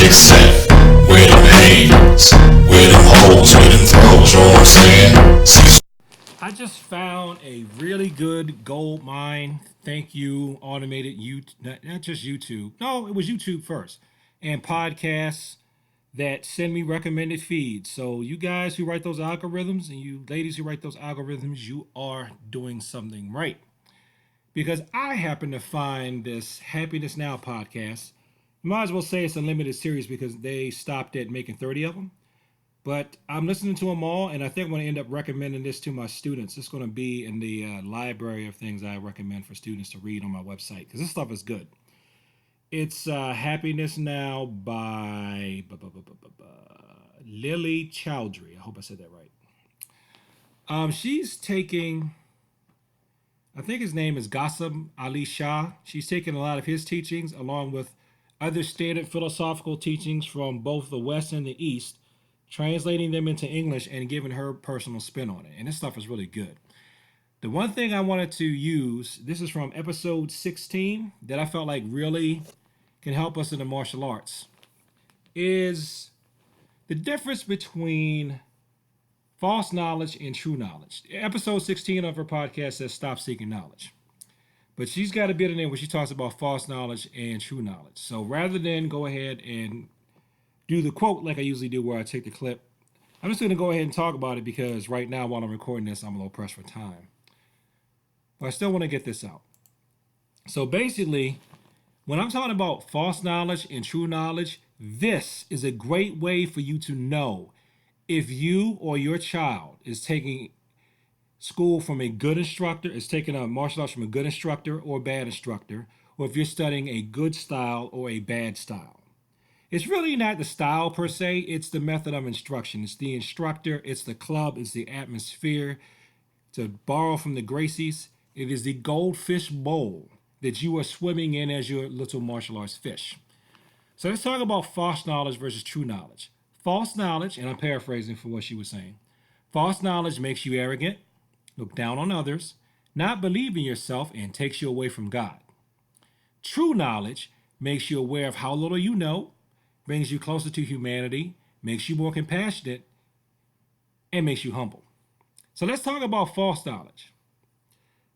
except where them hands, where them holes, where them throws, you know what I'm saying? Cecil. I just found a really good gold mine. Thank you, automated you, not just YouTube. No, it was YouTube first, and podcasts that send me recommended feeds. So you guys who write those algorithms and you ladies who write those algorithms, you are doing something right. Because I happen to find this Happiness Now podcast. You might as well say it's a limited series because they stopped at making 30 of them. But I'm listening to them all, and I think I'm going to end up recommending this to my students. It's going to be in the library of things I recommend for students to read on my website because this stuff is good. It's Happiness Now by Lily Chowdhury. I hope I said that right. She's taking, I think his name is Qasim Ali Shah. She's taking a lot of his teachings along with other standard philosophical teachings from both the West and the East, translating them into English and giving her personal spin on it. And this stuff is really good. The one thing I wanted to use, this is from episode 16, that I felt like really can help us in the martial arts, is the difference between false knowledge and true knowledge. Episode 16 of her podcast says stop seeking knowledge. But she's got a bit in there where she talks about false knowledge and true knowledge. So rather than go ahead and do the quote like I usually do where I take the clip, I'm just going to go ahead and talk about it because right now while I'm recording this, I'm a little pressed for time. But I still want to get this out. So basically, when I'm talking about false knowledge and true knowledge, this is a great way for you to know if you or your child is taking school from a good instructor, is taking a martial arts from a good instructor or a bad instructor, or if you're studying a good style or a bad style. It's really not the style per se, it's the method of instruction. It's the instructor, it's the club, it's the atmosphere. To borrow from the Gracies, it is the goldfish bowl that you are swimming in as your little martial arts fish. So let's talk about false knowledge versus true knowledge. False knowledge, and I'm paraphrasing for what she was saying, false knowledge makes you arrogant, look down on others, not believe in yourself, and takes you away from God. True knowledge makes you aware of how little you know, brings you closer to humanity, makes you more compassionate, and makes you humble. So let's talk about false knowledge.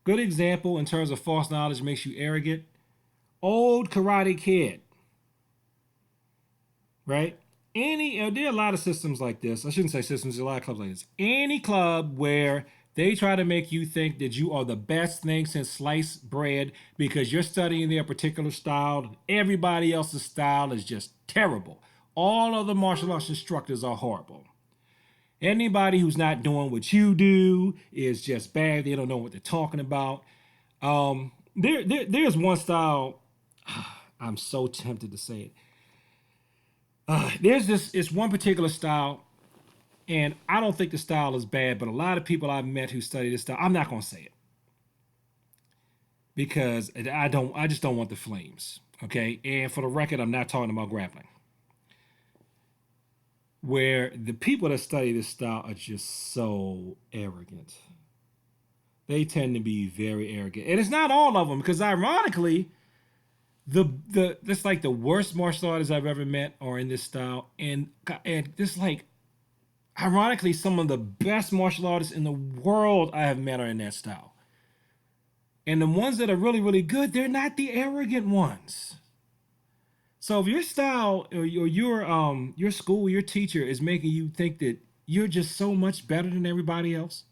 Good example in terms of false knowledge makes you arrogant. Old Karate Kid, right? There are a lot of systems like this. I shouldn't say systems, there are a lot of clubs like this. Any club where they try to make you think that you are the best thing since sliced bread because you're studying their particular style. Everybody else's style is just terrible. All other martial arts instructors are horrible. Anybody who's not doing what you do is just bad. They don't know what they're talking about. There's one style. I'm so tempted to say it. It's one particular style, and I don't think the style is bad, but a lot of people I've met who study this style, I'm not gonna say it because I just don't want the flames. Okay, and for the record, I'm not talking about grappling. Where the people that study this style are just so arrogant. They tend to be very arrogant, and it's not all of them because ironically, the that's like the worst martial artists I've ever met are in this style, and this like ironically some of the best martial artists in the world I have met are in that style. And the ones that are really really good, they're not the arrogant ones. So if your style or your school, your teacher is making you think that you're just so much better than everybody else,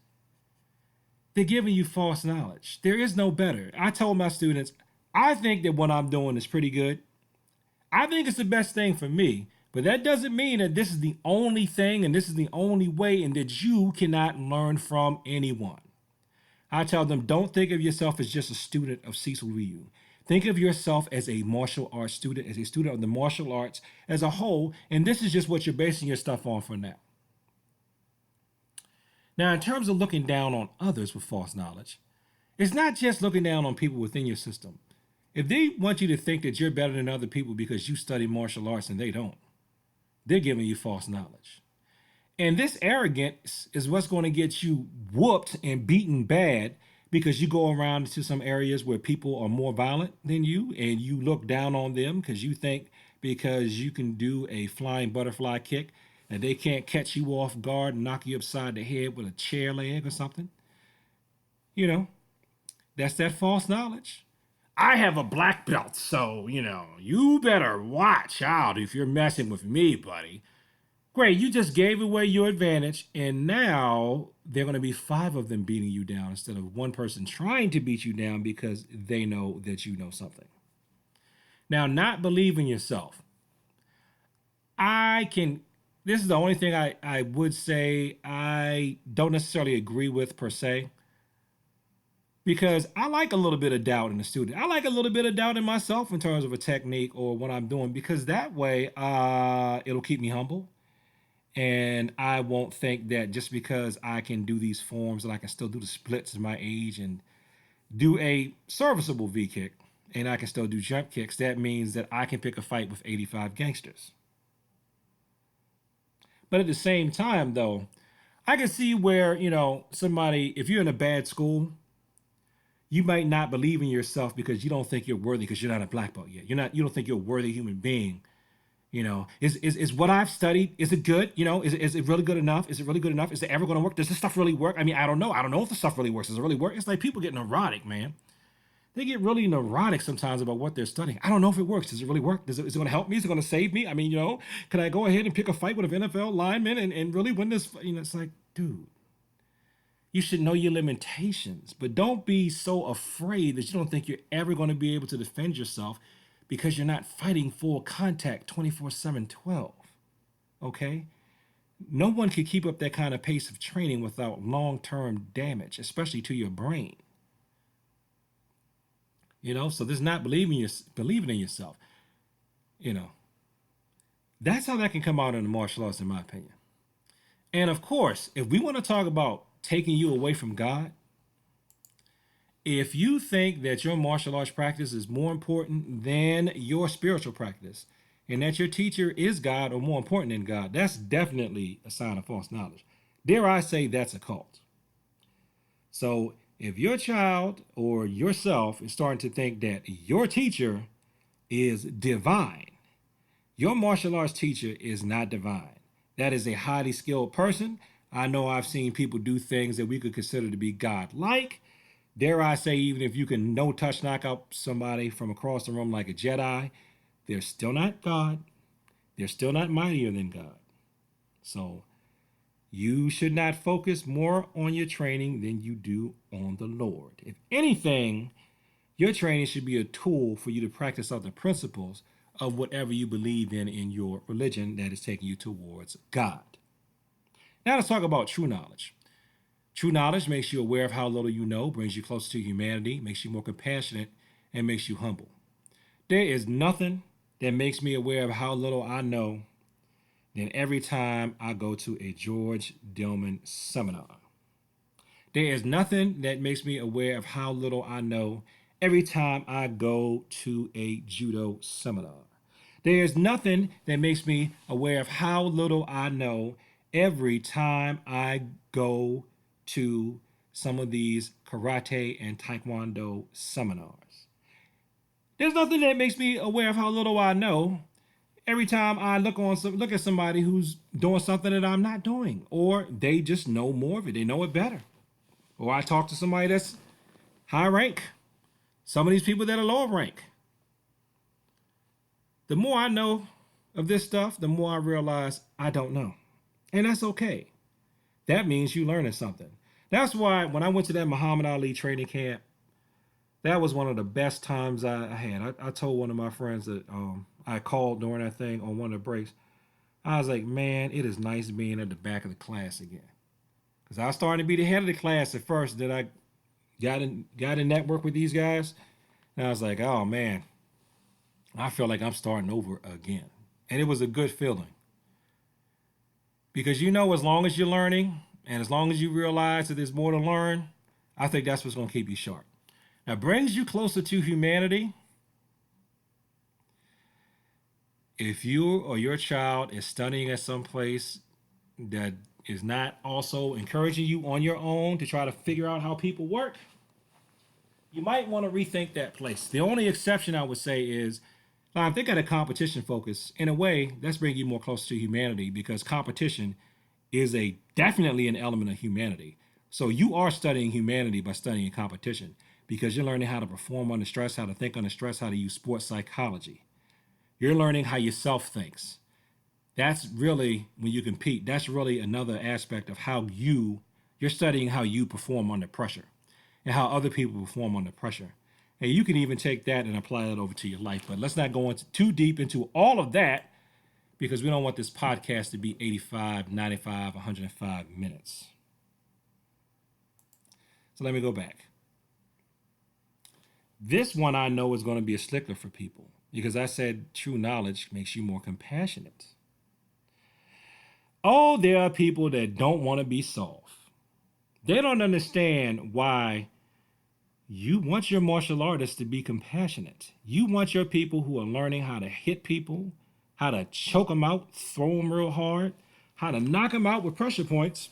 they're giving you false knowledge. There is no better. I told my students, I think that what I'm doing is pretty good. I think it's the best thing for me, but that doesn't mean that this is the only thing and this is the only way and that you cannot learn from anyone. I tell them, don't think of yourself as just a student of Cecil Ryu. Think of yourself as a martial arts student, as a student of the martial arts as a whole, and this is just what you're basing your stuff on for now. Now, in terms of looking down on others with false knowledge, it's not just looking down on people within your system. If they want you to think that you're better than other people because you study martial arts and they don't, they're giving you false knowledge. And this arrogance is what's going to get you whooped and beaten bad because you go around to some areas where people are more violent than you and you look down on them because you think because you can do a flying butterfly kick and they can't catch you off guard and knock you upside the head with a chair leg or something. You know, that's that false knowledge. I have a black belt, so, you better watch out if you're messing with me, buddy. Great, you just gave away your advantage, and now there are going to be five of them beating you down instead of one person trying to beat you down because they know that you know something. Now, not believing yourself. I can, this is the only thing I would say I don't necessarily agree with per se, because I like a little bit of doubt in the student. I like a little bit of doubt in myself in terms of a technique or what I'm doing, because that way it'll keep me humble. And I won't think that just because I can do these forms and I can still do the splits at my age and do a serviceable V kick and I can still do jump kicks, that means that I can pick a fight with 85 gangsters. But at the same time, though, I can see where, somebody, if you're in a bad school, you might not believe in yourself because you don't think you're worthy because you're not a black belt yet. You don't think you're a worthy human being. Is what I've studied, is it good? Is it really good enough? Is it really good enough? Is it ever going to work? Does this stuff really work? I mean, I don't know. I don't know if the stuff really works. Does it really work? It's like people get neurotic, man. They get really neurotic sometimes about what they're studying. I don't know if it works. Does it really work? Is it going to help me? Is it going to save me? I mean, can I go ahead and pick a fight with an NFL lineman and really win this? It's like, dude, you should know your limitations, but don't be so afraid that you don't think you're ever going to be able to defend yourself because you're not fighting full contact 24/7, 12. Okay? No one can keep up that kind of pace of training without long-term damage, especially to your brain. So this not believing in yourself. You know, that's how that can come out in the martial arts, in my opinion. And of course, if we want to talk about taking you away from God, if you think that your martial arts practice is more important than your spiritual practice, and that your teacher is God or more important than God, that's definitely a sign of false knowledge. Dare I say that's a cult. So if your child or yourself is starting to think that your teacher is divine, your martial arts teacher is not divine. That is a highly skilled person. I know I've seen people do things that we could consider to be God-like. Dare I say, even if you can no touch knock out somebody from across the room like a Jedi, they're still not God. They're still not mightier than God. So you should not focus more on your training than you do on the Lord. If anything, your training should be a tool for you to practice out the principles of whatever you believe in your religion that is taking you towards God. Now let's talk about true knowledge. True knowledge makes you aware of how little you know, brings you closer to humanity, makes you more compassionate, and makes you humble. There is nothing that makes me aware of how little I know than every time I go to a George Dillman seminar. There is nothing that makes me aware of how little I know every time I go to a judo seminar. There is nothing that makes me aware of how little I know every time I go to some of these karate and taekwondo seminars. There's nothing that makes me aware of how little I know every time I look at somebody who's doing something that I'm not doing, or they just know more of it. They know it better. Or I talk to somebody that's high rank. Some of these people that are low rank. The more I know of this stuff, the more I realize I don't know. And that's okay. That means you're learning something. That's why when I went to that Muhammad Ali training camp, that was one of the best times I had. I told one of my friends that I called during that thing on one of the breaks. I was like, man, it is nice being at the back of the class again. Because I was starting to be the head of the class at first. Then I got in network with these guys. And I was like, oh man, I feel like I'm starting over again. And it was a good feeling. Because as long as you're learning and as long as you realize that there's more to learn, I think that's what's going to keep you sharp. Now, brings you closer to humanity. If you or your child is studying at some place that is not also encouraging you on your own to try to figure out how people work, you might want to rethink that place. The only exception I would say is Now, if they got a competition focus, in a way, that's bringing you more closer to humanity because competition is a definitely an element of humanity. So you are studying humanity by studying competition because you're learning how to perform under stress, how to think under stress, how to use sports psychology. You're learning how yourself thinks. That's really when you compete. That's really another aspect of how you're studying how you perform under pressure and how other people perform under pressure. And you can even take that and apply that over to your life. But let's not go into too deep into all of that because we don't want this podcast to be 85, 95, 105 minutes. So let me go back. This one I know is going to be a stickler for people because I said true knowledge makes you more compassionate. Oh, there are people that don't want to be soft. They don't understand why you want your martial artists to be compassionate. You want your people who are learning how to hit people, how to choke them out, throw them real hard, how to knock them out with pressure points,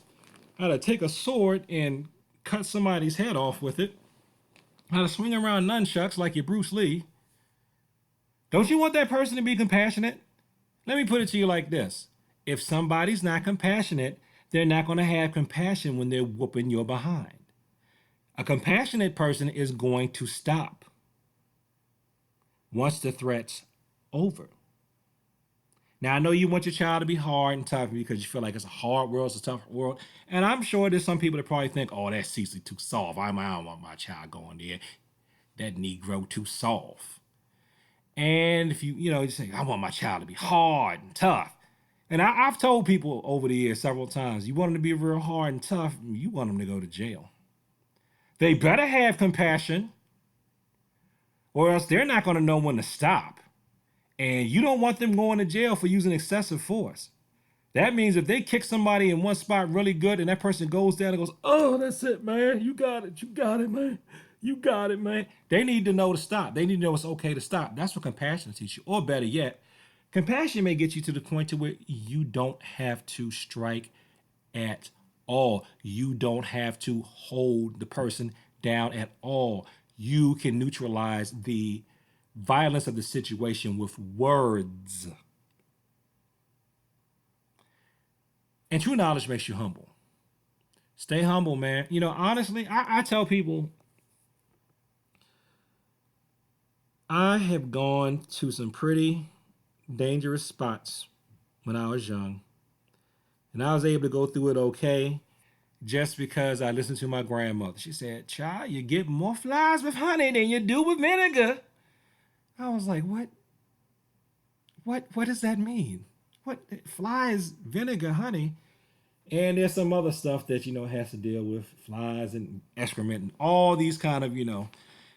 how to take a sword and cut somebody's head off with it, how to swing around nunchucks like you're Bruce Lee. Don't you want that person to be compassionate? Let me put it to you like this. If somebody's not compassionate, they're not going to have compassion when they're whooping your behind. A compassionate person is going to stop once the threat's over. Now, I know you want your child to be hard and tough because you feel like it's a hard world, it's a tough world. And I'm sure there's some people that probably think, oh, that's Cecil too soft. I don't want my child going there. That Negro too soft. And if you say, I want my child to be hard and tough. And I've told people over the years several times, you want them to be real hard and tough, you want them to go to jail. They better have compassion or else they're not going to know when to stop. And you don't want them going to jail for using excessive force. That means if they kick somebody in one spot really good and that person goes down and goes, oh, that's it, man. You got it, man. You got it, man. They need to know to stop. They need to know it's okay to stop. That's what compassion teaches you. Or better yet, compassion may get you to the point to where you don't have to strike at all. You don't have to hold the person down at all. You can neutralize the violence of the situation with words. And true knowledge makes you humble. Stay humble, man. Honestly, I tell people I have gone to some pretty dangerous spots when I was young. And I was able to go through it okay just because I listened to my grandmother. She said, child, you get more flies with honey than you do with vinegar. I was like, what? What does that mean? What flies, vinegar, honey? And there's some other stuff that, has to deal with flies and excrement and all these kind of,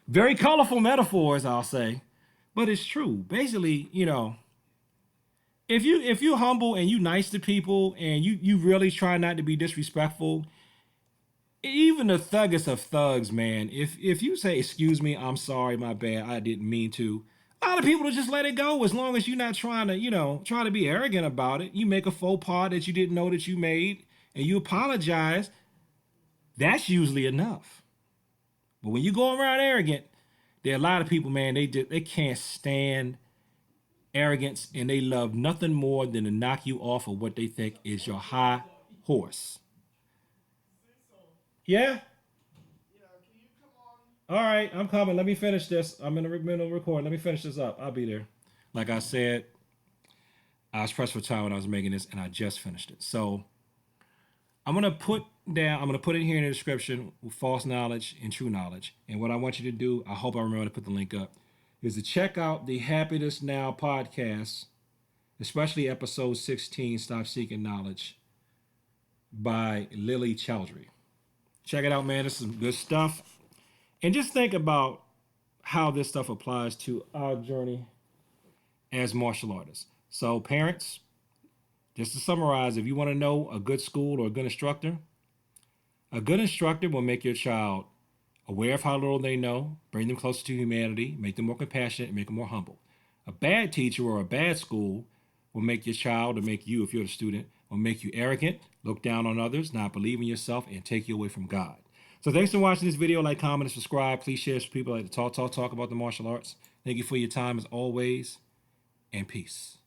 very colorful metaphors, I'll say. But it's true. Basically, if you're humble and you nice to people and you really try not to be disrespectful, even the thuggest of thugs, man, if you say, excuse me, I'm sorry, my bad, I didn't mean to, a lot of people will just let it go as long as you're not trying to be arrogant about it. You make a faux pas that you didn't know that you made and you apologize. That's usually enough. But when you go around arrogant, there are a lot of people, man, they can't stand arrogance and they love nothing more than to knock you off of what they think is your high horse. Yeah? All right, I'm coming. Let me finish this. I'm in the middle of recording. Let me finish this up. I'll be there. Like I said, I was pressed for time when I was making this, and I just finished it. So I'm gonna put it here in the description with false knowledge and true knowledge. And what I want you to do, I hope I remember to put the link up, is to check out the Happiness Now podcast, especially episode 16, Stop Seeking Knowledge, by Lily Chowdhury. Check it out, man. This is some good stuff. And just think about how this stuff applies to our journey as martial artists. So, parents, just to summarize, if you want to know a good school or a good instructor will make your child aware of how little they know, bring them closer to humanity, make them more compassionate, and make them more humble. A bad teacher or a bad school will make your child, or make you, if you're a student, will make you arrogant, look down on others, not believe in yourself, and take you away from God. So thanks for watching this video. Like, comment, and subscribe. Please share with people like to talk about the martial arts. Thank you for your time as always. and peace.